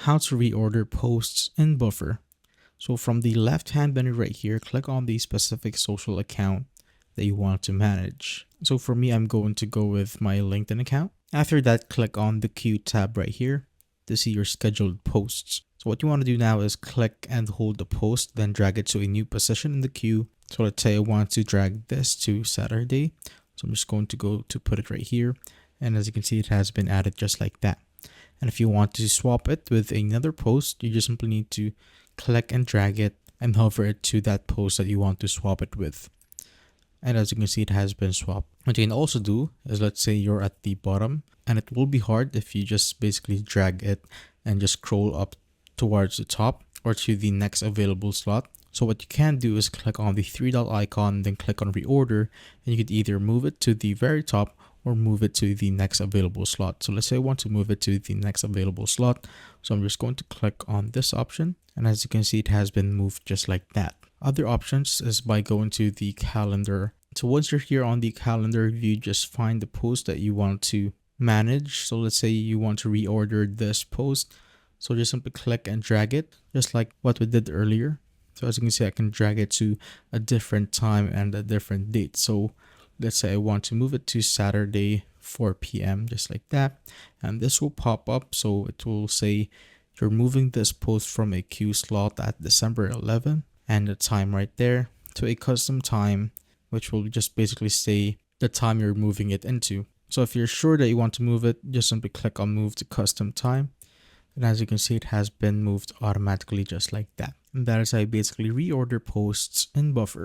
how to reorder posts in Buffer. So from the left-hand menu right here, click on the specific social account that you want to manage. So for me, I'm going to go with my LinkedIn account. After that, click on the queue tab right here to see your scheduled posts. So what you want to do now is click and hold the post, then drag it to a new position in the queue. So let's say I want to drag this to Saturday. So I'm just going to go to put it right here. And as you can see, it has been added just like that. And if you want to swap it with another post, you just simply need to click and drag it and hover it to that post that you want to swap it with. And as you can see, it has been swapped. What you can also do is, let's say you're at the bottom, and it will be hard if you just basically drag it and just scroll up towards the top or to the next available slot. So what you can do is click on the three-dot icon, then click on reorder, and you could either move it to the very top or move it to the next available slot. So let's say I want to move it to the next available slot. So I'm just going to click on this option. And as you can see, it has been moved just like that. Other options is by going to the calendar. So once you're here on the calendar view, just find the post that you want to manage. So let's say you want to reorder this post. So just simply click and drag it, just like what we did earlier. So as you can see, I can drag it to a different time and a different date. So let's say I want to move it to Saturday 4 p.m. just like that, and this will pop up. So it will say you're moving this post from a queue slot at December 11 and the time right there to a custom time, which will just basically say the time you're moving it into. So if you're sure that you want to move it, just simply click on move to custom time. And as you can see, it has been moved automatically just like that. And that is how you basically reorder posts in Buffer.